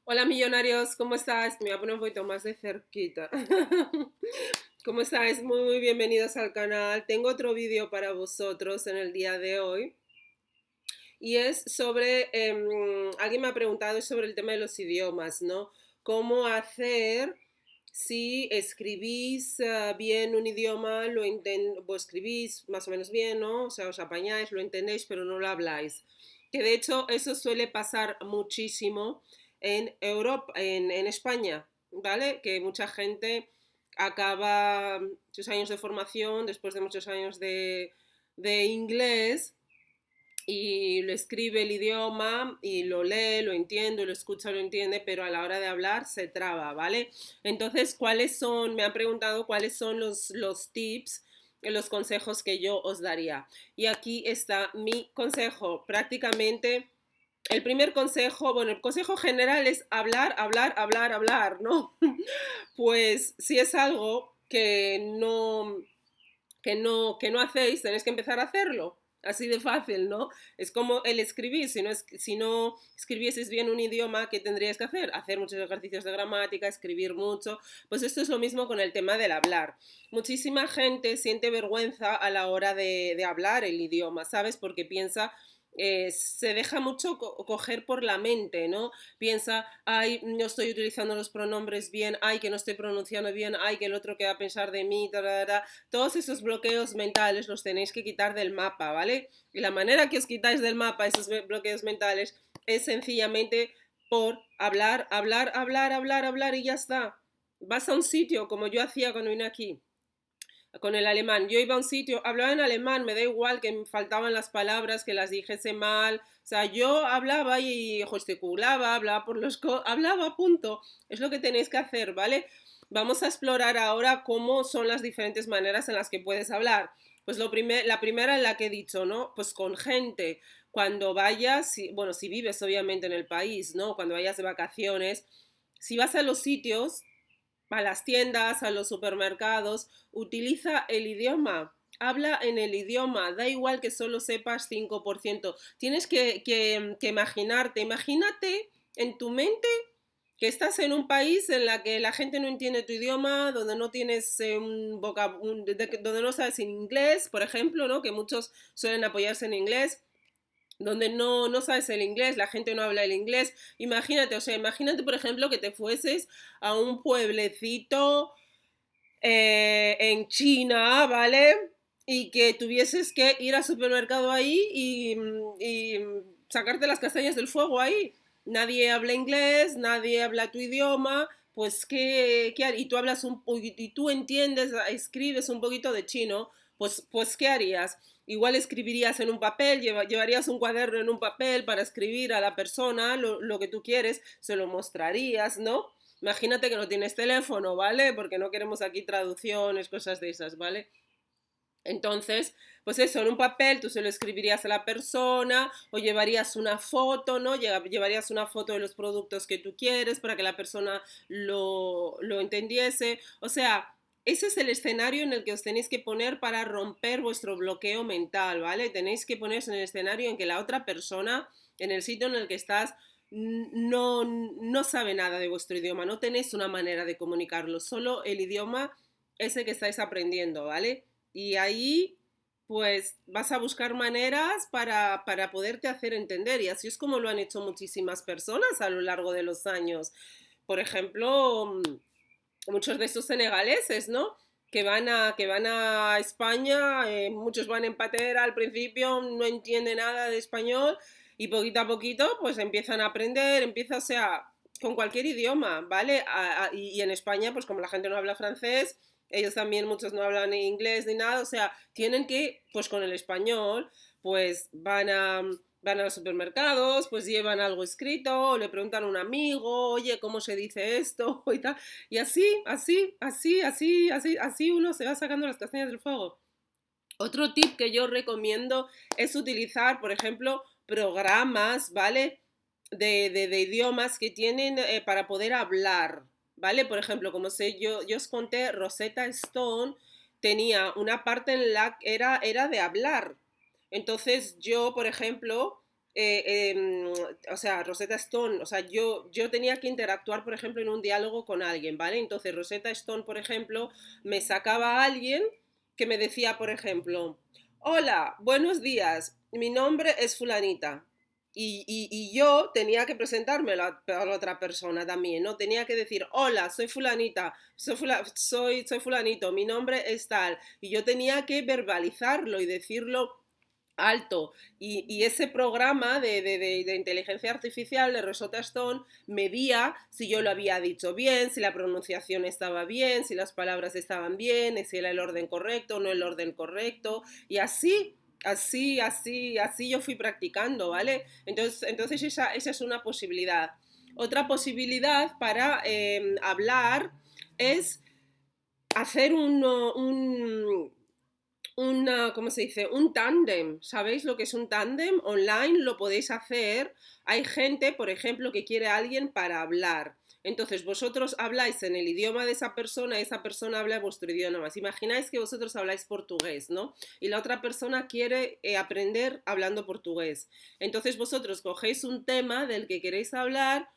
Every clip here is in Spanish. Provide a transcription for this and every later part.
Hola millonarios, ¿cómo estás? Me voy a poner un poquito más de cerquita. ¿Cómo estáis? Muy bienvenidos al canal. Tengo otro vídeo para vosotros en el día de hoy y es sobre, alguien me ha preguntado sobre el tema de los idiomas, ¿no? ¿Cómo hacer si escribís bien un idioma, pues escribís más o menos bien, ¿no? O sea, os apañáis, lo entendéis, pero no lo habláis. Que de hecho eso suele pasar muchísimo en Europa, en España, ¿vale? Que mucha gente acaba sus años de formación después de muchos años de inglés y lo escribe el idioma y lo lee, lo entiende, lo escucha, lo entiende, pero a la hora de hablar se traba, ¿vale? Entonces, ¿cuáles son? Me han preguntado cuáles son los tips, los consejos que yo os daría. Y aquí está mi consejo. Prácticamente, el primer consejo, bueno, el consejo general es hablar, hablar, hablar, hablar, ¿no? Pues si es algo que no hacéis, tenéis que empezar a hacerlo. Así de fácil, ¿no? Es como el escribir. Si no escribieses bien un idioma, ¿qué tendríais que hacer? Hacer muchos ejercicios de gramática, escribir mucho. Pues esto es lo mismo con el tema del hablar. Muchísima gente siente vergüenza a la hora de hablar el idioma, ¿sabes? Porque piensa, se deja mucho coger por la mente, ¿no? Piensa, ay, no estoy utilizando los pronombres bien, ay, que no estoy pronunciando bien, ay, que el otro que va a pensar de mí, ta, ta, ta. Todos esos bloqueos mentales los tenéis que quitar del mapa, ¿vale? Y la manera que os quitáis del mapa esos bloqueos mentales es sencillamente por hablar, hablar, hablar, hablar, hablar y ya está. Vas a un sitio como yo hacía cuando vine aquí con el alemán. Yo iba a un sitio, hablaba en alemán, me da igual que me faltaban las palabras, que las dijese mal. O sea, yo hablaba y gesticulaba, hablaba por hablaba, punto. Es lo que tenéis que hacer, ¿vale? Vamos a explorar ahora cómo son las diferentes maneras en las que puedes hablar. Pues la primera en la que he dicho, ¿no? Pues con gente, cuando vayas, bueno, si vives obviamente en el país, ¿no? Cuando vayas de vacaciones, si vas a los sitios, a las tiendas, a los supermercados, utiliza el idioma. Habla en el idioma, da igual que solo sepas 5%. Tienes que imagínate en tu mente que estás en un país en la que la gente no entiende tu idioma, donde no tienes donde no sabes inglés, por ejemplo, ¿no? Que muchos suelen apoyarse en inglés, donde no sabes el inglés, la gente no habla el inglés. Imagínate, o sea, imagínate, por ejemplo, que te fueses a un pueblecito en China, ¿vale? Y que tuvieses que ir al supermercado ahí y sacarte las castañas del fuego ahí. Nadie habla inglés, nadie habla tu idioma, pues y tú hablas y tú entiendes, escribes un poquito de chino, pues ¿qué harías? Igual escribirías en un papel, llevarías un cuaderno en un papel para escribir a la persona lo que tú quieres, se lo mostrarías, ¿no? Imagínate que no tienes teléfono, ¿vale? Porque no queremos aquí traducciones, cosas de esas, ¿vale? Entonces, pues eso, en un papel tú se lo escribirías a la persona o llevarías una foto, ¿no? Llevarías una foto de los productos que tú quieres para que la persona lo entendiese. O sea, ese es el escenario en el que os tenéis que poner para romper vuestro bloqueo mental, ¿vale? Tenéis que ponerse en el escenario en que la otra persona, en el sitio en el que estás, no sabe nada de vuestro idioma, no tenéis una manera de comunicarlo, solo el idioma ese que estáis aprendiendo, ¿vale? Y ahí pues vas a buscar maneras para poderte hacer entender y así es como lo han hecho muchísimas personas a lo largo de los años. Por ejemplo, muchos de esos senegaleses, ¿no? Que van a España, muchos van en patera al principio, no entienden nada de español y poquito a poquito pues empiezan a aprender, o sea, con cualquier idioma, ¿vale? Y en España, pues como la gente no habla francés, ellos también muchos no hablan ni inglés ni nada, o sea, tienen que, pues con el español, pues van a los supermercados, pues llevan algo escrito, o le preguntan a un amigo, oye, ¿cómo se dice esto? Y tal. Y así uno se va sacando las castañas del fuego. Otro tip que yo recomiendo es utilizar, por ejemplo, programas, ¿vale? De idiomas que tienen para poder hablar, ¿vale? Por ejemplo, como sé, yo os conté, Rosetta Stone tenía una parte en la que era de hablar. Entonces yo, por ejemplo, o sea, Rosetta Stone, o sea, yo tenía que interactuar, por ejemplo, en un diálogo con alguien, ¿vale? Entonces Rosetta Stone, por ejemplo, me sacaba a alguien que me decía, por ejemplo, hola, buenos días, mi nombre es fulanita. Y yo tenía que presentarme a la otra persona también, ¿no? Tenía que decir, hola, soy fulanita, soy fulanito, mi nombre es tal. Y yo tenía que verbalizarlo y decirlo alto. Y ese programa de inteligencia artificial de Rosetta Stone medía si yo lo había dicho bien, si la pronunciación estaba bien, si las palabras estaban bien, si era el orden correcto o no el orden correcto. Y así yo fui practicando, ¿vale? Entonces esa es una posibilidad. Otra posibilidad para hablar es hacer ¿cómo se dice? Un tándem. ¿Sabéis lo que es un tándem? Online lo podéis hacer. Hay gente, por ejemplo, que quiere a alguien para hablar. Entonces vosotros habláis en el idioma de esa persona habla vuestro idioma. Imagináis que vosotros habláis portugués, ¿no? Y la otra persona quiere aprender hablando portugués. Entonces vosotros cogéis un tema del que queréis hablar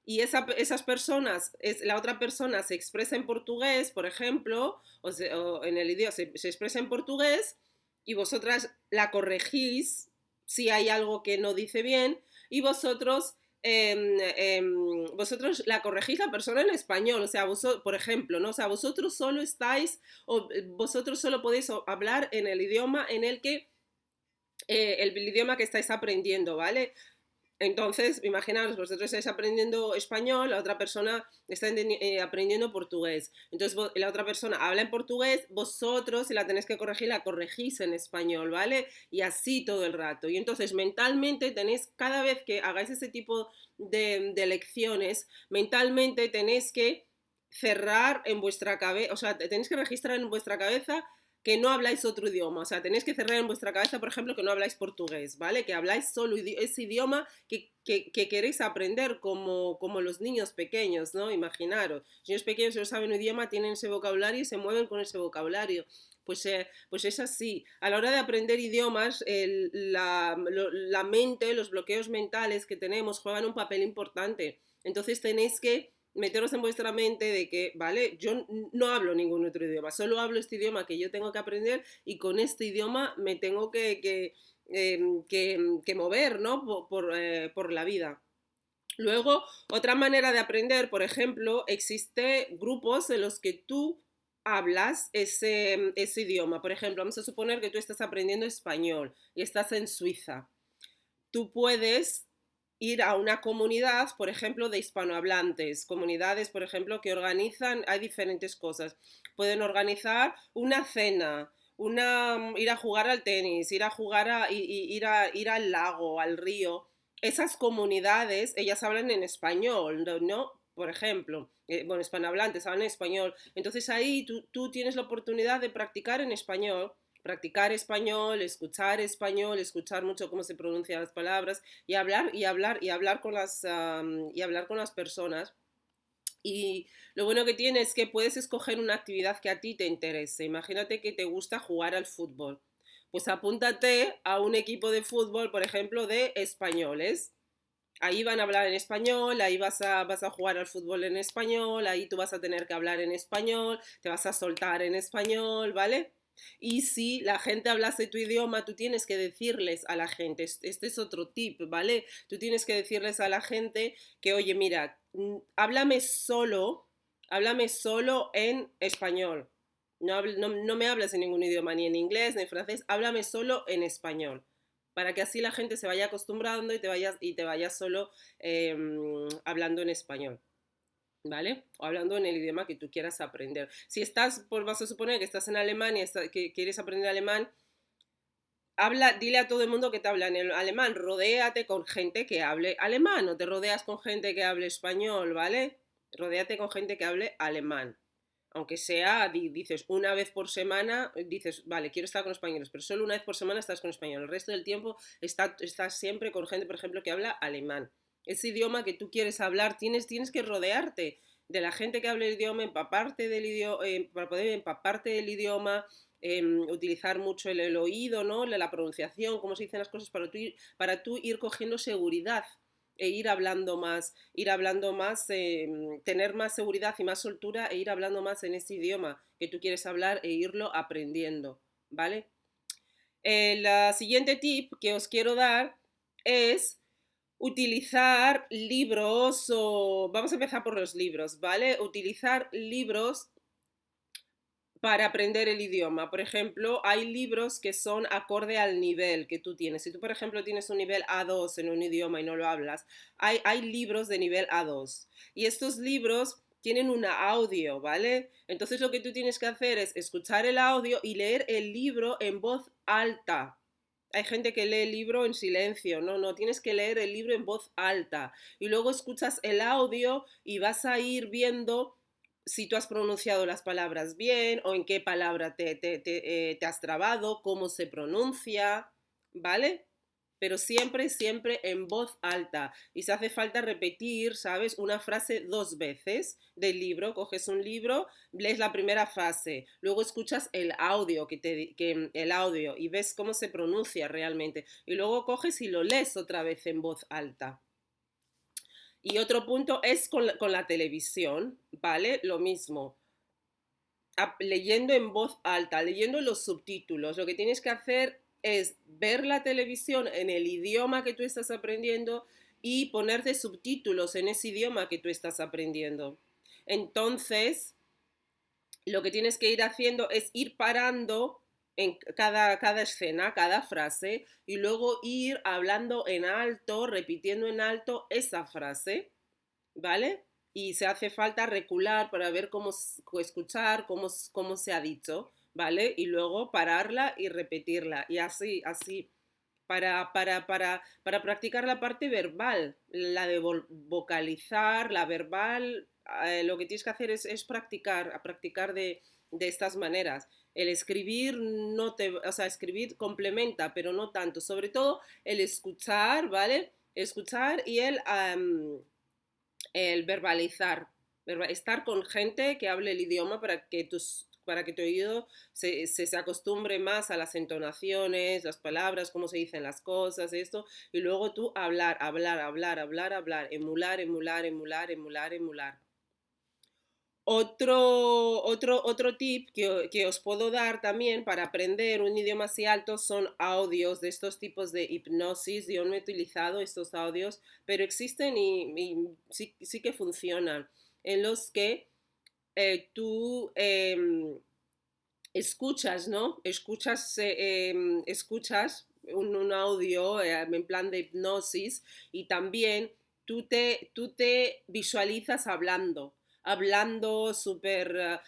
y esas personas, la otra persona se expresa en portugués, por ejemplo, o en el idioma se expresa en portugués y vosotras la corregís si hay algo que no dice bien y vosotros la corregís la persona en español, o sea, por ejemplo, ¿no? O sea, vosotros solo estáis, o vosotros solo podéis hablar en el idioma en el idioma que estáis aprendiendo, ¿vale? Entonces, imaginaos, vosotros estáis aprendiendo español, la otra persona está aprendiendo portugués. Entonces, la otra persona habla en portugués, vosotros, si la tenéis que corregir, la corregís en español, ¿vale? Y así todo el rato. Y entonces, mentalmente tenéis, cada vez que hagáis ese tipo de lecciones, mentalmente tenéis que cerrar en vuestra cabeza, o sea, tenéis que registrar en vuestra cabeza que no habláis otro idioma, o sea, tenéis que cerrar en vuestra cabeza, por ejemplo, que no habláis portugués, ¿vale? Que habláis solo ese idioma que queréis aprender como los niños pequeños, ¿no? Imaginaros, los niños pequeños si no saben un idioma tienen ese vocabulario y se mueven con ese vocabulario. Pues es así. A la hora de aprender idiomas, la mente, los bloqueos mentales que tenemos juegan un papel importante. Entonces tenéis que meteros en vuestra mente de que, vale, yo no hablo ningún otro idioma, solo hablo este idioma que yo tengo que aprender y con este idioma me tengo que mover, ¿no? Por la vida. Luego, otra manera de aprender, por ejemplo, existe grupos en los que tú hablas ese idioma. Por ejemplo, vamos a suponer que tú estás aprendiendo español y estás en Suiza. Tú puedes ir a una comunidad, por ejemplo, de hispanohablantes, comunidades, por ejemplo, que organizan, hay diferentes cosas. Pueden organizar una cena, ir a jugar al tenis, ir al lago, al río. Esas comunidades, ellas hablan en español, ¿no? Por ejemplo, bueno, hispanohablantes hablan en español. Entonces ahí tú tienes la oportunidad de practicar español, escuchar mucho cómo se pronuncian las palabras y hablar con las personas. Y lo bueno que tiene es que puedes escoger una actividad que a ti te interese. Imagínate que te gusta jugar al fútbol. Pues apúntate a un equipo de fútbol, por ejemplo, de españoles. Ahí van a hablar en español, ahí vas a jugar al fútbol en español, ahí tú vas a tener que hablar en español, te vas a soltar en español, ¿vale? Y si la gente hablase tu idioma, tú tienes que decirles a la gente, este es otro tip, ¿vale? Tú tienes que decirles a la gente que, oye, mira, háblame solo en español. No me hables en ningún idioma, ni en inglés, ni en francés, háblame solo en español para que así la gente se vaya acostumbrando y te vayas solo hablando en español, ¿vale? O hablando en el idioma que tú quieras aprender. Si vas a suponer que estás en Alemania, que quieres aprender alemán, dile a todo el mundo que te habla en el alemán, rodéate con gente que hable alemán, no te rodeas con gente que hable español, ¿vale? Rodéate con gente que hable alemán. Aunque sea, dices, una vez por semana, dices, vale, quiero estar con españoles, pero solo una vez por semana estás con español. El resto del tiempo estás siempre con gente, por ejemplo, que habla alemán. Ese idioma que tú quieres hablar, tienes que rodearte de la gente que habla el idioma, para poder empaparte del idioma, utilizar mucho el oído, ¿no? La pronunciación, cómo se dicen las cosas, para tú ir cogiendo seguridad e ir hablando más, tener más seguridad y más soltura e ir hablando más en ese idioma que tú quieres hablar e irlo aprendiendo, ¿vale? El siguiente tip que os quiero dar es utilizar libros o vamos a empezar por los libros, ¿vale? Utilizar libros para aprender el idioma. Por ejemplo, hay libros que son acorde al nivel que tú tienes. Si tú, por ejemplo, tienes un nivel A2 en un idioma y no lo hablas, hay libros de nivel A2. Y estos libros tienen un audio, ¿vale? Entonces lo que tú tienes que hacer es escuchar el audio y leer el libro en voz alta. Hay gente que lee el libro en silencio, no, no, tienes que leer el libro en voz alta y luego escuchas el audio y vas a ir viendo si tú has pronunciado las palabras bien o en qué palabra te has trabado, cómo se pronuncia, ¿vale? Pero siempre, siempre en voz alta. Y si hace falta repetir, ¿sabes? Una frase 2 veces del libro. Coges un libro, lees la primera frase, luego escuchas el audio, el audio y ves cómo se pronuncia realmente. Y luego coges y lo lees otra vez en voz alta. Y otro punto es con la televisión, ¿vale? Lo mismo. Leyendo en voz alta, leyendo los subtítulos. Lo que tienes que hacer es ver la televisión en el idioma que tú estás aprendiendo y ponerte subtítulos en ese idioma que tú estás aprendiendo. Entonces, lo que tienes que ir haciendo es ir parando en cada escena, cada frase, y luego ir hablando en alto, repitiendo en alto esa frase, ¿vale? Y se hace falta recular para ver cómo escuchar, cómo se ha dicho, ¿vale? Y luego pararla y repetirla. Y así, así, para practicar la parte verbal, la de vocalizar, la verbal, lo que tienes que hacer es practicar de estas maneras. El escribir no te, o sea, escribir complementa, pero no tanto. Sobre todo el escuchar, ¿vale? Escuchar y el verbalizar, estar con gente que hable el idioma para que tu oído se acostumbre más a las entonaciones, las palabras, cómo se dicen las cosas, esto, y luego tú hablar, emular. Otro tip que os puedo dar también para aprender un idioma así alto son audios de estos tipos de hipnosis. Yo no he utilizado estos audios, pero existen y sí que funcionan, en los que tú escuchas, ¿no? Escuchas un audio en plan de hipnosis y también tú te visualizas hablando súper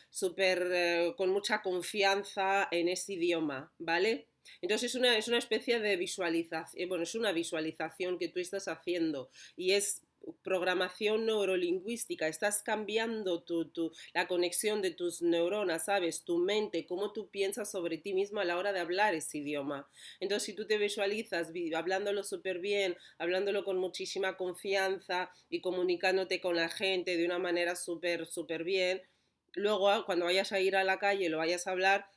con mucha confianza en ese idioma, ¿vale? Entonces es una especie de visualización, bueno, es una visualización que tú estás haciendo y es programación neurolingüística, estás cambiando la conexión de tus neuronas, ¿sabes? Tu mente, cómo tú piensas sobre ti misma a la hora de hablar ese idioma. Entonces, si tú te visualizas hablándolo súper bien, hablándolo con muchísima confianza y comunicándote con la gente de una manera súper, súper bien, luego cuando vayas a ir a la calle, lo vayas a hablar,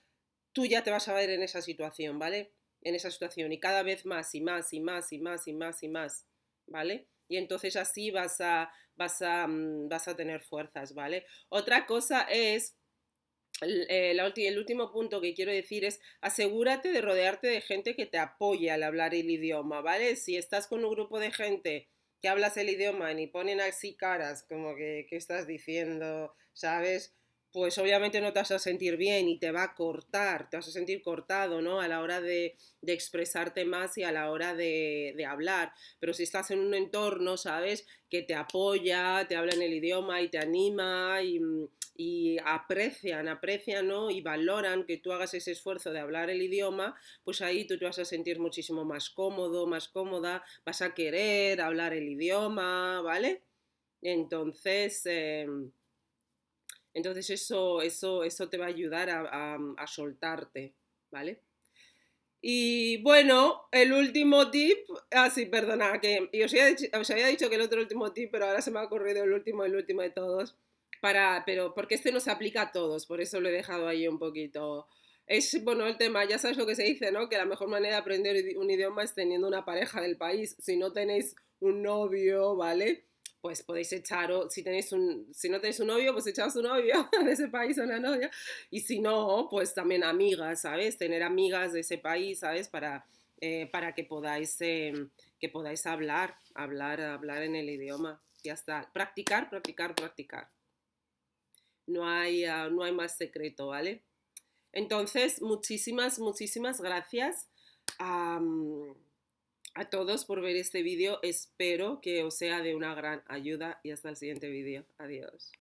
tú ya te vas a ver en esa situación, ¿vale? En esa situación y cada vez más y más y más y más y más y más, ¿vale? Y entonces así vas a tener fuerzas, ¿vale? Otra cosa es, el último punto que quiero decir es asegúrate de rodearte de gente que te apoye al hablar el idioma, ¿vale? Si estás con un grupo de gente que hablas el idioma y ponen así caras como que ¿qué estás diciendo? ¿Sabes? Pues obviamente no te vas a sentir bien y te va a cortar, te vas a sentir cortado, ¿no? A la hora de expresarte más y a la hora de hablar. Pero si estás en un entorno, ¿sabes? Que te apoya, te habla en el idioma y te anima y aprecian, ¿no? Y valoran que tú hagas ese esfuerzo de hablar el idioma, pues ahí tú te vas a sentir muchísimo más cómodo, más cómoda, vas a querer hablar el idioma, ¿vale? Entonces, entonces eso te va a ayudar a soltarte, ¿vale? Y bueno, el último tip, sí, perdona, que os había dicho que el otro último tip, pero ahora se me ha ocurrido el último de todos, pero porque este no se aplica a todos, por eso lo he dejado ahí un poquito. Es, bueno, el tema, ya sabes lo que se dice, ¿no? Que la mejor manera de aprender un idioma es teniendo una pareja del país. Si no tenéis un novio, ¿vale? Pues podéis echar, si no tenéis un novio, pues echaos un novio de ese país o una novia. Y si no, pues también amigas, ¿sabes? Tener amigas de ese país, ¿sabes? Para que podáis hablar en el idioma. Ya está. Practicar, practicar, practicar. No hay más secreto, ¿vale? Entonces, muchísimas, muchísimas gracias a, a todos por ver este vídeo. Espero que os sea de una gran ayuda y hasta el siguiente vídeo. Adiós.